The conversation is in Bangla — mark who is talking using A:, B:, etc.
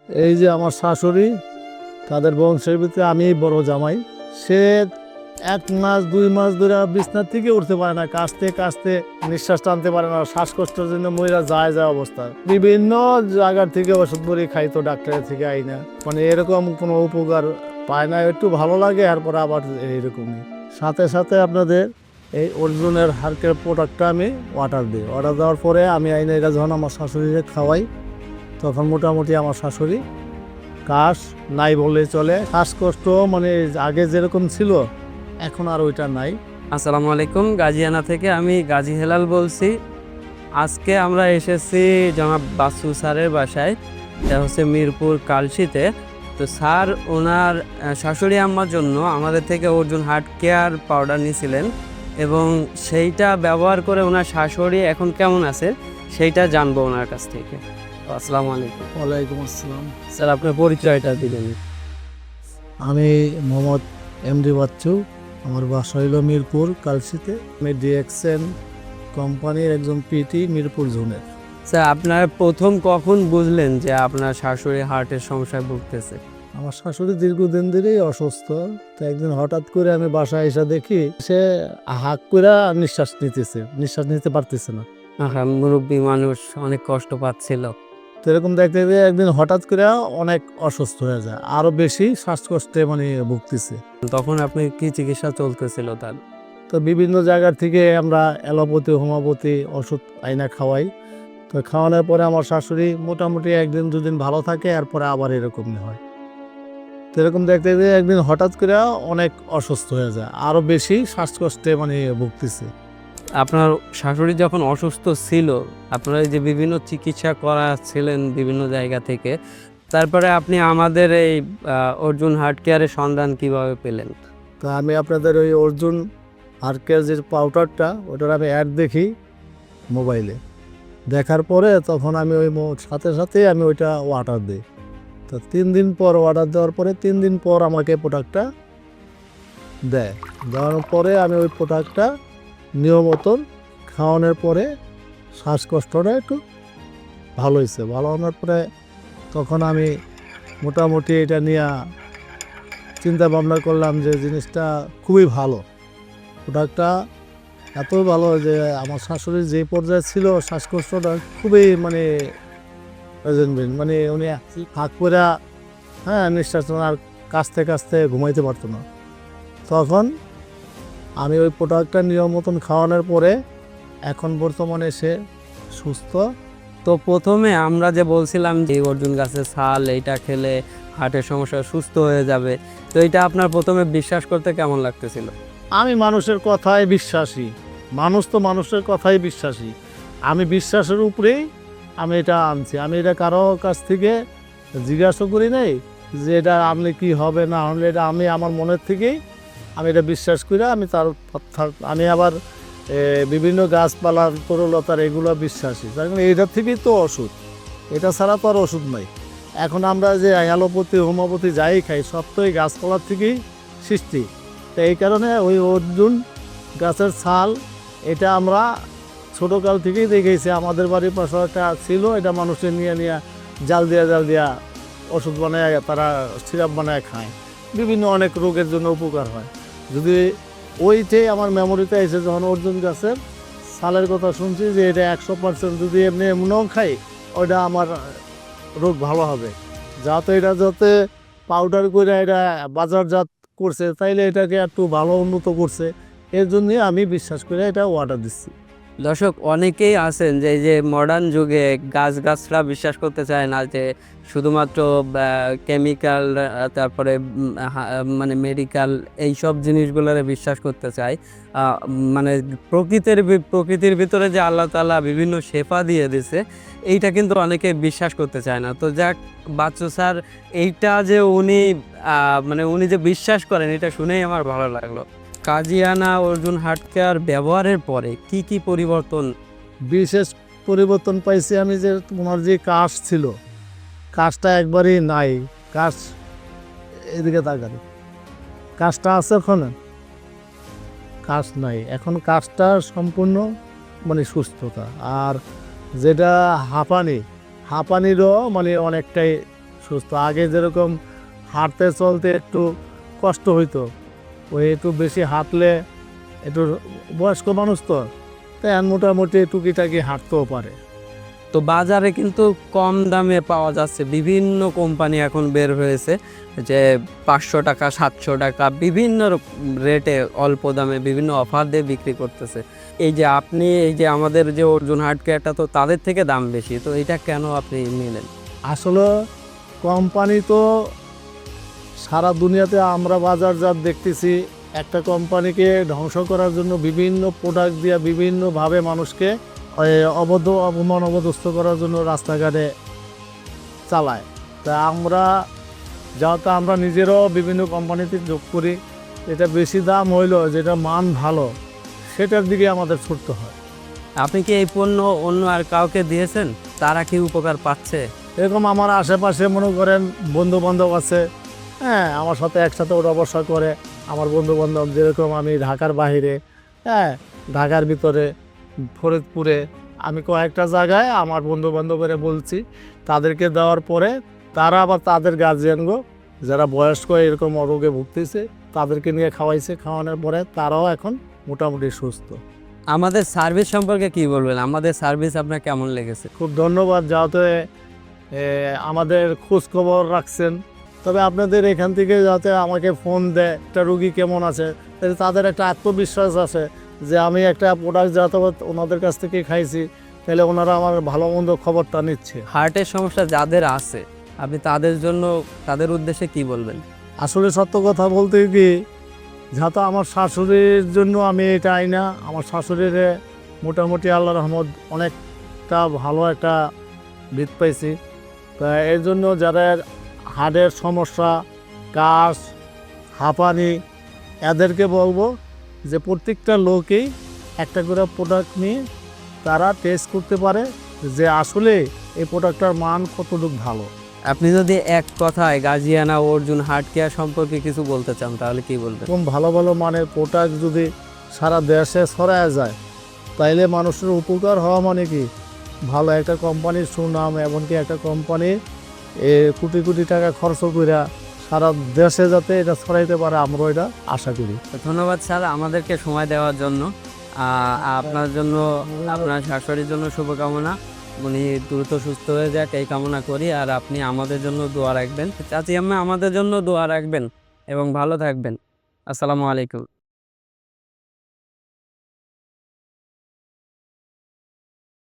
A: এই যে আমার শাশুড়ি, তাদের বংশের ভিতরে আমি বড় জামাই। সে 1 মাস 2 মাস ধরে বিছনা থেকে উঠতে পারে না, কাশতে কাশতে নিঃশ্বাস টানতে পারে না, শ্বাসকষ্টের জন্য মহিলা যায় অবস্থা। বিভিন্ন জায়গার থেকে ওষুধ বড়ি খাইতো, ডাক্তারের থেকে আইনা, মানে এরকম কোনো উপকার পায় না। একটু ভালো লাগে, এরপরে আবার এইরকমই। সাথে সাথে আপনাদের এই অর্জুনের হার্কের প্রোডাক্টটা আমি অর্ডার দিই। অর্ডার দেওয়ার পরে আমি আইনা এটা যখন আমার শাশুড়িকে খাওয়াই, তখন মোটামুটি আমার শাশুড়ি কাশ নাই বললেই চলে। শ্বাসকষ্ট মানে আগে যেরকম ছিল এখন আর ওইটা নাই।
B: আসসালামু আলাইকুম, গাজিয়ানা থেকে আমি গাজী হেলাল বলছি। আজকে আমরা এসেছি জনাব বাসু স্যারের বাসায়, এটা হচ্ছে মিরপুর কালশিতে। তো স্যার ওনার শাশুড়ি আম্মার জন্য আমাদের থেকে অর্জুন হার্ট কেয়ার পাউডার নিয়েছিলেন এবং সেইটা ব্যবহার করে ওনার শাশুড়ি এখন কেমন আছে সেইটা জানবো ওনার কাছ থেকে। তো আসসালামু আলাইকুম।
A: ওয়ালাইকুম আসসালাম।
B: স্যার আপনার পরিচয়টা দিলেন।
A: আমি মোহাম্মদ এমডি বাচ্চু, আমার বাসা হইল মিরপুর কালশিতে। আমি ডিএক্সএন কোম্পানির একজন পিটি, মিরপুর জোনের।
B: স্যার আপনার প্রথম কখন বুঝলেন যে আপনার শাশুড়ি হার্টের সমস্যায় ভুগতেছে?
A: আমার শাশুড়ি দীর্ঘদিন ধরেই অসুস্থ। তো একদিন হঠাৎ করে আমি বাসায় এসে দেখি সে হাঁক করে নিঃশ্বাস নিতে পারতেছে না।
B: মুরব্বী মানুষ অনেক কষ্ট পাচ্ছিল।
A: তো এরকম দেখতে দেখতে একদিন হঠাৎ করে অনেক অসুস্থ হয়ে যায়, আরো বেশি শ্বাসকষ্টে মানে ভুগতেছে।
B: তখন আপনি কি চিকিৎসা চলতেছিল তার?
A: তো বিভিন্ন জায়গার থেকে আমরা অ্যালোপ্যাথি, হোমিওপ্যাথি ওষুধ আইনা খাওয়াই। তো খাওয়ানোর পরে আমার শাশুড়ি মোটামুটি 1 দিন 2 দিন ভালো থাকে, এরপরে আবার এরকমই হয়। তো এরকম দেখতে দেখতে একদিন হঠাৎ করে অনেক অসুস্থ হয়ে যায়, আরো বেশি শ্বাসকষ্টে মানে ভুগতেছে।
B: আপনার শাশুড়ি যখন অসুস্থ ছিল, আপনারা এই যে বিভিন্ন চিকিৎসা করাচ্ছিলেন বিভিন্ন জায়গা থেকে, তারপরে আপনি আমাদের এই অর্জুন হার্ট কেয়ারের সন্ধান কিভাবে পেলেন?
A: তো আমি আপনাদের ওই অর্জুন হার্কের যে পাউডারটা, ওটার আমি অ্যাড দেখি মোবাইলে। দেখার পরে তখন আমি ওই সাথে সাথে আমি ওইটা অর্ডার দিই। তো 3 দিন পর অর্ডার দেওয়ার পরে 3 দিন পর আমাকে প্রোডাক্টটা দেওয়ার পরে আমি ওই প্রোডাক্টটা নিয়ম মতন খাওয়ানোর পরে শ্বাসকষ্টটা একটু ভালো হয়েছে। ভালো হওয়ার পরে তখন আমি মোটামুটি এটা নিয়ে চিন্তা ভাবনা করলাম যে জিনিসটা খুবই ভালো। প্রোডাক্টটা এত ভালো যে আমার শাশুড়ির যে পর্যায়ে ছিল শ্বাসকষ্টটা খুবই মানে মানে উনি হাঁক করে নিঃশ্বাস আর কাশতে কাশতে ঘুমাইতে পারতো না। তখন আমি ওই প্রোডাক্টটা নিয়ম মতন খাওয়ানোর পরে এখন বর্তমানে সে সুস্থ।
B: তো প্রথমে আমরা যে বলছিলাম যে অর্জুন গাছের ছাল এইটা খেলে হার্টের সমস্যা সুস্থ হয়ে যাবে, তো এটা আপনার প্রথমে বিশ্বাস করতে কেমন লাগতেছিল?
A: আমি মানুষের কথায় বিশ্বাসী, মানুষ তো মানুষের কথাই বিশ্বাসী। আমি বিশ্বাসের উপরেই আমি এটা আনছি। আমি এটা কারো কাছ থেকে জিজ্ঞাসা করি নাই যে এটা আনলে কি হবে না হলে, এটা আমি আমার মনের থেকেই আমি এটা বিশ্বাস করি। আমি আবার বিভিন্ন গাছপালার তরুলতার এগুলো বিশ্বাসী, তার কারণে এটার থেকেই তো ওষুধ, এটা ছাড়া তো আর ওষুধ নাই। এখন আমরা যে অ্যালোপ্যাথি, হোমিওপ্যাথি যাই খাই, সব তো এই গাছপালার থেকেই সৃষ্টি। তো এই কারণে ওই অর্জুন গাছের ছাল এটা আমরা ছোটোকাল থেকেই দেখেছি। আমাদের বাড়ির পাশে একটা ছিল, এটা মানুষের নিয়ে জাল দিয়া ওষুধ বানায়, তারা সিরাপ বানায় খায়, বিভিন্ন অনেক রোগের জন্য উপকার হয়। যদি ওইটাই আমার মেমোরিতে এসে যখন অর্জুন গাছের ছালের কথা শুনছি যে এটা 100% যদি এমনিও খাই ওইটা আমার রোগ ভালো হবে। যাতে পাউডার করে এটা বাজারজাত করছে, তাইলে এটাকে একটু ভালো উন্নত করছে, এর জন্যে আমি বিশ্বাস করে এটা অর্ডার দিচ্ছি।
B: দর্শক, অনেকেই আছেন যে এই যে মডার্ন যুগে গাছরা বিশ্বাস করতে চায় না, যে শুধুমাত্র কেমিক্যাল, তারপরে মানে মেডিকেল এইসব জিনিসগুলোরে বিশ্বাস করতে চায়। মানে প্রকৃতির ভিতরে যে আল্লাহ তাআলা বিভিন্ন শেফা দিয়ে দিছে, এইটা কিন্তু অনেকে বিশ্বাস করতে চায় না। তো যাক, বাচ্চু স্যার এইটা যে উনি যে বিশ্বাস করেন, এটা শুনেই আমার ভালো লাগলো। গাজিয়ানা অর্জুন হার্ট কেয়ার ব্যবহারের পরে কি কি পরিবর্তন?
A: বিশেষ পরিবর্তন পাইছি আমি যে ওনার যে কাশ ছিল, কাশটা একবারই নাই। কাশ এদিকে তাকালে কাশটা আছে, ওখানে কাশ নাই। এখন কাশটা সম্পূর্ণ মানে সুস্থতা। আর যেটা হাঁপানিরও মানে অনেকটাই সুস্থ। আগে যেরকম হাঁটতে চলতে একটু কষ্ট হইতো, ওই একটু বেশি হাঁটলে একটু বয়স্ক মানুষ তো, তাই মোটামুটি টুকিটাকি হাঁটতেও পারে।
B: তো বাজারে কিন্তু কম দামে পাওয়া যাচ্ছে, বিভিন্ন কোম্পানি এখন বের হয়েছে যে 500 টাকা 700 টাকা বিভিন্ন রেটে অল্প দামে বিভিন্ন অফার দিয়ে বিক্রি করতেছে। এই যে আপনি এই যে আমাদের যে অর্জুন হার্ট কেয়ারটা, তো তাদের থেকে দাম বেশি, তো এটা কেন আপনি নিলেন?
A: আসলে কোম্পানি তো সারা দুনিয়াতে আমরা বাজারজাত দেখতেছি, একটা কোম্পানিকে ধ্বংস করার জন্য বিভিন্ন প্রোডাক্ট দিয়ে বিভিন্নভাবে মানুষকে অপমান অবদস্থ করার জন্য রাস্তাঘাটে চালায়। তা আমরা যাতে আমরা নিজেরাও বিভিন্ন কোম্পানিতে যোগ করি, এটা বেশি দাম হইলো যেটা মান ভালো সেটার দিকে আমাদের ছুটতে হয়।
B: আপনি কি এই পণ্য অন্য আর কাউকে দিয়েছেন? তারা কি উপকার পাচ্ছে?
A: এরকম আমার আশেপাশে মনে করেন বন্ধু বান্ধব আছে, হ্যাঁ, আমার সাথে একসাথে ওঠা বসা করে। আমার বন্ধু বান্ধব যেরকম আমি ঢাকার বাইরে, হ্যাঁ, ঢাকার ভিতরে, ফরিদপুরে, আমি কয়েকটা জায়গায় আমার বন্ধু বান্ধবেরা বলছি, তাদেরকে দেওয়ার পরে তারা আবার তাদের গার্জিয়ানগো যারা বয়স্ক এরকম রোগে ভুগতেছে তাদেরকে নিয়ে খাওয়াইছে, খাওয়ানোর পরে তারাও এখন মোটামুটি সুস্থ।
B: আমাদের সার্ভিস সম্পর্কে কি বলবেন? আমাদের সার্ভিস আপনার কেমন লেগেছে?
A: খুব ধন্যবাদ যাতে আমাদের খোঁজ খবর রাখছেন। তবে আপনাদের এখান থেকে যাতে আমাকে ফোন দেয় একটা রুগী কেমন আছে, তাহলে তাদের একটা আত্মবিশ্বাস আছে যে আমি একটা প্রোডাক্ট যাতে ওনাদের কাছ থেকে খাইছি, তাহলে ওনারা আমার ভালো মন্দ খবরটা নিচ্ছে।
B: হার্টের সমস্যা যাদের আছে, আপনি তাদের জন্য, তাদের উদ্দেশ্যে কি বলবেন?
A: আসলে সত্য কথা বলতে কি, যাতে আমার শাশুড়ির জন্য আমি এটা আই না, আমার শাশুড়ির মোটামুটি আল্লাহ রহমত অনেকটা ভালো একটা ভিত পাইছি। তা এর জন্য যারা হার্টের সমস্যা, কাশ, হাঁপানি, এদেরকে বলবো যে প্রত্যেকটা লোকেই একটা করে প্রোডাক্ট নিয়ে তারা টেস্ট করতে পারে যে আসলে এই প্রোডাক্টটার মান কতটুকু ভালো।
B: আপনি যদি এক কথায় গাজিয়ানা অর্জুন হার্ট কেয়ার সম্পর্কে কিছু বলতে চান তাহলে কি বলবেন?
A: এরকম ভালো ভালো মানের প্রোডাক্ট যদি সারা দেশে ছড়ায় যায়, তাইলে মানুষের উপকার হওয়া মানে কি, ভালো একটা কোম্পানির সুনাম, এমনকি একটা কোম্পানি কোটি কোটি টাকা খরচ করে সারা দেশে যাতে এটা ছড়াইতে পারে, আমরা এটা আশা করি।
B: তো ধন্যবাদ স্যার আমাদেরকে সময় দেওয়ার জন্য। আপনার জন্য, আপনার শাশুড়ির জন্য শুভকামনা, উনি দ্রুত সুস্থ হয়ে যাক এই কামনা করি। আর আপনি আমাদের জন্য দোয়া রাখবেন, চাচি আম্মা আমাদের জন্য দোয়া রাখবেন এবং ভালো থাকবেন। আসসালামু আলাইকুম।